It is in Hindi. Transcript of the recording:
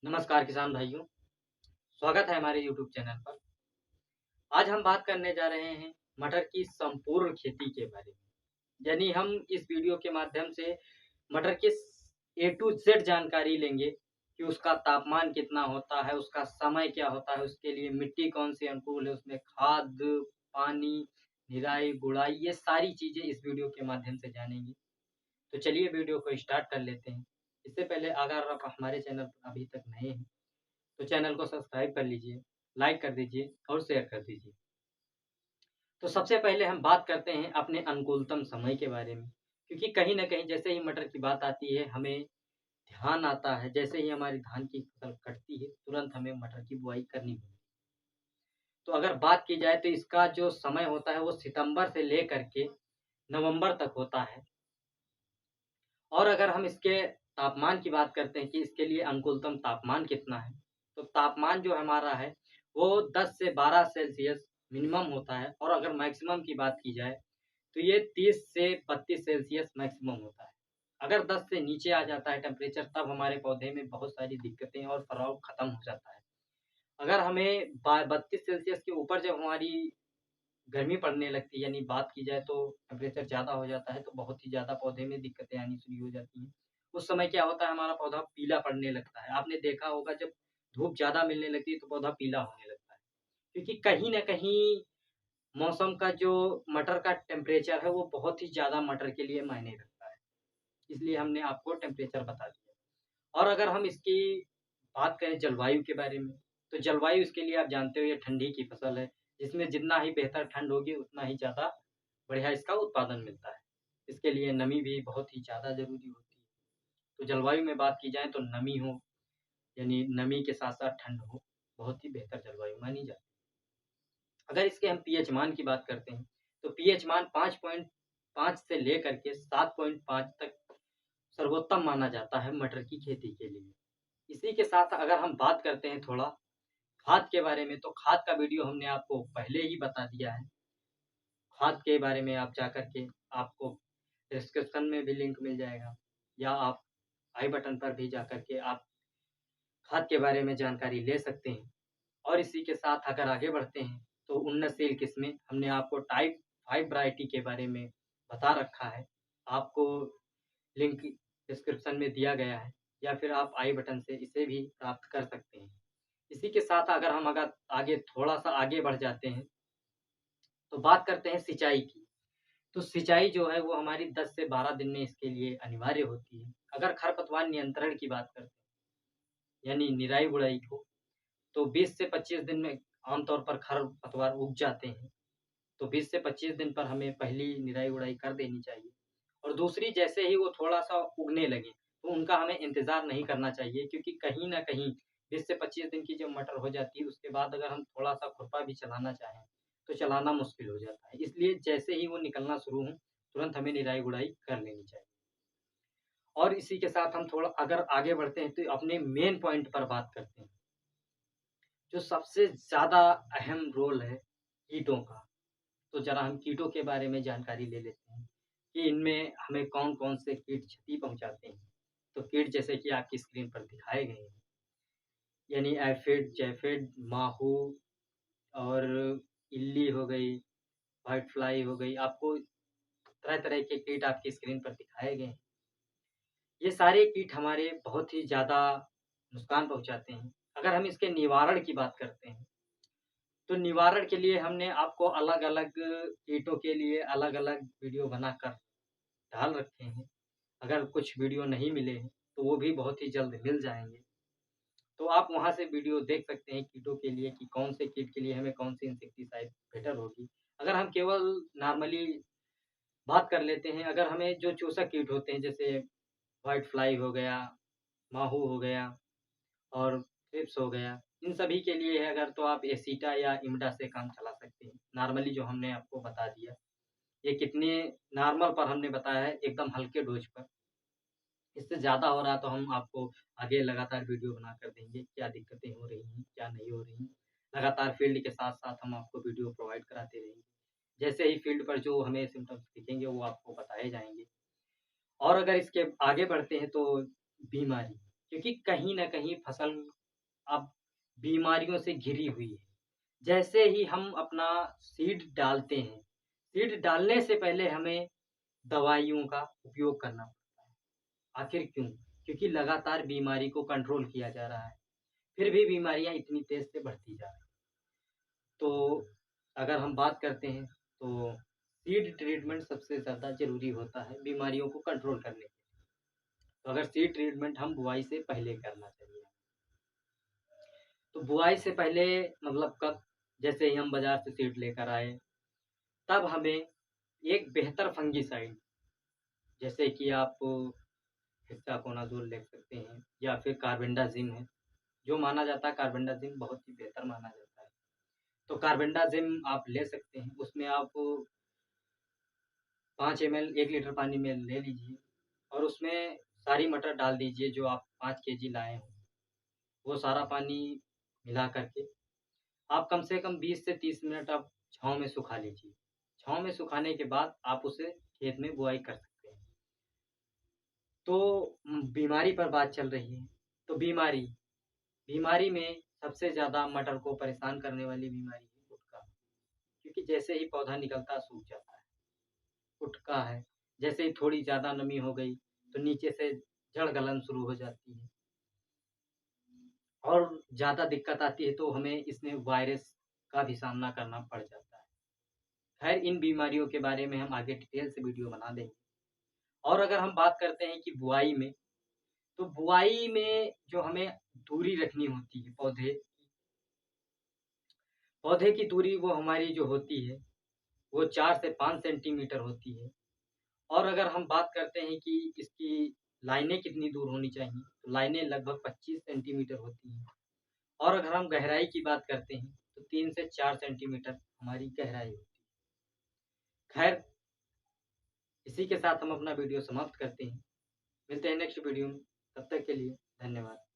नमस्कार किसान भाइयों, स्वागत है हमारे यूट्यूब चैनल पर। आज हम बात करने जा रहे हैं मटर की संपूर्ण खेती के बारे में। यानी हम इस वीडियो के माध्यम से मटर की ए टू ज़ेड जानकारी लेंगे कि उसका तापमान कितना होता है, उसका समय क्या होता है, उसके लिए मिट्टी कौन-सी अनुकूल है, उसमें खाद, पानी, निराई, गुड़ाई ये सारी चीज़ें इस वीडियो के माध्यम से जानेंगे। तो चलिए वीडियो को स्टार्ट कर लेते हैं। इससे पहले अगर आप हमारे चैनल पर अभी तक नए हैं तो चैनल को सब्सक्राइब कर लीजिए, लाइक कर दीजिए और शेयर कर दीजिए। तो सबसे पहले हम बात करते हैं अपने अनुकूलतम समय के बारे में, क्योंकि कहीं न कहीं जैसे ही मटर की बात आती है, हमें ध्यान आता है, जैसे ही हमारी धान की फसल कटती है, तुरंत हमें मटर की बुआई करनी होती है। तो अगर बात की जाए तो इसका जो समय होता है, वो सितंबर से लेकर के नवंबर तक होता है। और अगर हम इसके तापमान की बात करते हैं कि इसके लिए अनुकूलतम तापमान कितना है, तो तापमान जो हमारा है, वो 10 से 12 सेल्सियस मिनिमम होता है और अगर मैक्सिमम की बात की जाए, तो ये 30 से 32 सेल्सियस मैक्सिमम होता है। अगर 10 से नीचे आ जाता है टेम्परेचर तब हमारे पौधे में बहुत सारी दिक्कतें और फराव खत्म हो जाता है। अगर हमें बा 32 सेल्सियस के ऊपर जब हमारी गर्मी पड़ने लगती है यानी बात की जाए तो टेम्परेचर ज़्यादा हो जाता है तो बहुत ही ज़्यादा पौधे में दिक्कतें आनी शुरू हो जाती हैं। उस समय क्या होता है हमारा पौधा पीला पड़ने लगता है। आपने देखा होगा जब धूप ज़्यादा मिलने लगती है तो पौधा पीला होने लगता है। क्योंकि कहीं न कहीं मौसम का जो मटर का टेम्परेचर है वो बहुत ही ज़्यादा मटर के लिए मायने रखता है। इसलिए हमने आपको टेम्परेचर बता दिया। और अगर हम इसकी बात करें जलवायु के बारे में, तो जलवायु इसके लिए आप जानते हो ये ठंडी की फसल है, जिसमें जितना ही बेहतर ठंड होगी उतना ही ज़्यादा बढ़िया इसका उत्पादन मिलता है। इसके लिए नमी भी बहुत ही ज़्यादा ज़रूरी होती है। तो जलवायु में बात की जाए तो नमी हो, यानी नमी के साथ-साथ ठंड हो, बहुत ही बेहतर जलवायु मानी जाती है। अगर इसके हम पीएच मान की बात करते हैं, तो पीएच मान 5.5 से लेकर के 7.5 तक सर्वोत्तम माना जाता है मटर की खेती के लिए। इसी के साथ अगर हम बात करते हैं थोड़ा खाद के बारे में, तो खाद का वीडियो हमने आपको पहले ही बता दिया है। खाद के बारे में आप जाकर के आपको डिस्क्रिप्शन में भी लिंक मिल जाएगा या आप आई बटन पर भी जाकर के आप खाद के बारे में जानकारी ले सकते हैं। और इसी के साथ अगर आगे बढ़ते हैं, तो उन्नतशील किस्में हमने आपको टाइप 5 वैरायटी के बारे में बता रखा है। आपको लिंक डिस्क्रिप्शन में दिया गया है या फिर आप आई बटन से इसे भी प्राप्त कर सकते हैं। इसी के साथ अगर आगे थोड़ा-सा आगे बढ़ जाते हैं, तो बात करते हैं सिंचाई की। तो सिंचाई जो है वो हमारी 10 से 12 दिन में इसके लिए अनिवार्य होती है। अगर खरपतवार नियंत्रण की बात करते हैं, यानी निराई-गुड़ाई को, तो 20 से 25 दिन में आमतौर पर खरपतवार उग जाते हैं। तो 20 से 25 दिन पर हमें पहली निराई-गुड़ाई कर देनी चाहिए। और दूसरी जैसे ही वो थोड़ा-सा उगने लगे, तो उनका हमें इंतज़ार नहीं करना चाहिए क्योंकि कहीं न कहीं 20 से 25 दिन की जब मटर हो जाती है, उसके बाद अगर हम थोड़ा-सा खुरपा भी चलाना चाहें, तो चलाना मुश्किल हो जाता है। इसलिए जैसे ही वो निकलना शुरू हों, तुरंत हमें निराई-गुड़ाई कर लेनी चाहिए। और इसी के साथ हम थोड़ा अगर आगे बढ़ते हैं, तो अपने मेन पॉइंट पर बात करते हैं, जो सबसे ज़्यादा अहम रोल है कीटों का। तो ज़रा हम कीटों के बारे में जानकारी ले लेते हैं, कि इनमें हमें कौन-कौन से कीट क्षति पहुँचाते हैं। तो कीट जैसे कि आपकी स्क्रीन पर दिखाए गए हैं, यानी एफ़िड, जैफ़िड, माहो और इल्ली हो गई, व्हाइट फ्लाई हो गई, आपको तरह-तरह के कीट आपकी स्क्रीन पर दिखाए गए हैं। ये सारे कीट हमारे बहुत ही ज़्यादा नुकसान पहुँचाते हैं। अगर हम इसके निवारण की बात करते हैं, तो निवारण के लिए हमने आपको अलग-अलग कीटों के लिए अलग-अलग वीडियो बनाकर डाल रखे हैं। अगर कुछ वीडियो नहीं मिले हैं, तो वो भी बहुत ही जल्द मिल जाएँगे। तो आप वहाँ से वीडियो देख सकते हैं कीटों के लिए कि कौन से कीट के लिए हमें कौन-सी इंसेक्टिसाइड बेटर होगी। अगर हम केवल नॉर्मली बात कर लेते हैं, अगर हमें जो चूसक कीट होते हैं जैसे व्हाइट फ्लाई हो गया, माहो हो गया और थ्रिप्स हो गया, इन सभी के लिए है अगर तो आप एसीटा या इम्डा से काम चला सकते हैं। नॉर्मली जो हमने आपको बता दिया, ये कितने नॉर्मल पर हमने बताया है एकदम हल्के डोज़ पर। इससे ज़्यादा हो रहा है तो हम आपको आगे लगातार वीडियो बनाकर देंगे, क्या दिक्कतें हो रही हैं, क्या नहीं हो रही हैं। लगातार फ़ील्ड के साथ-साथ हम आपको वीडियो प्रोवाइड कराते रहेंगे। जैसे ही फ़ील्ड पर जो हमें सिम्पटम्स दिखेंगे वो आपको बताए जाएँगे। और अगर इसके आगे बढ़ते हैं तो बीमारी। क्योंकि कहीं न कहीं फसल अब बीमारियों से घिरी हुई है। जैसे ही हम अपना सीड डालते हैं, सीड डालने से पहले हमें दवाइयों का उपयोग करना पड़ता है। आखिर क्यों? क्योंकि लगातार बीमारी को कंट्रोल किया जा रहा है, फिर भी बीमारियाँ इतनी तेज़ से बढ़ती जा रही हैं। तो अगर हम बात करते हैं, तो सीड ट्रीटमेंट सबसे ज़्यादा ज़रूरी होता है बीमारियों को कंट्रोल करने के लिए। तो अगर सीड ट्रीटमेंट हम बुआई से पहले करना चाहिए। तो बुआई से पहले मतलब कब? जैसे ही हम बाज़ार से सीड लेकर आए, तब हमें एक बेहतर फंगिसाइड, जैसे कि आप हेक्साकोनाज़ोल ले सकते हैं या फिर कार्बेंडाज़िम है, जो माना जाता है कार्बेंडाज़िम बहुत ही बेहतर माना जाता है। तो कार्बेंडाज़िम आप ले सकते हैं, उसमें आप 5 एमएल 1 लीटर पानी में ले लीजिए और उसमें सारी मटर डाल दीजिए जो आप 5 केजी लाए हों। वो सारा पानी मिला कर के आप कम से कम 20 से 30 मिनट आप छाँव में सुखा लीजिए। छाँव में सुखाने के बाद आप उसे खेत में बुआई कर सकते हैं। तो बीमारी पर बात चल रही है, तो बीमारी में सबसे ज़्यादा मटर को परेशान करने वाली बीमारी है गुटका, क्योंकि जैसे ही पौधा निकलता है सूख जाता है। गुटका है, जैसे ही थोड़ी ज़्यादा नमी हो गई, तो नीचे से जड़ गलन शुरू हो जाती है और ज़्यादा दिक्कत आती है तो हमें इसमें वायरस का भी सामना करना पड़ जाता है। खैर इन बीमारियों के बारे में हम आगे डिटेल से वीडियो बना देंगे। और अगर हम बात करते हैं कि बुआई में, तो बुआई में जो हमें दूरी रखनी होती है पौधे की दूरी वो हमारी जो होती है, वो 4 से 5 सेंटीमीटर होती है। और अगर हम बात करते हैं कि इसकी लाइनें कितनी दूर होनी चाहिए, तो लाइनें लगभग 25 सेंटीमीटर होती हैं। और अगर हम गहराई की बात करते हैं, तो 3 से 4 सेंटीमीटर हमारी गहराई होती है। खैर, इसी के साथ हम अपना वीडियो समाप्त करते हैं। मिलते हैं नेक्स्ट वीडियो में, तब तक के लिए धन्यवाद।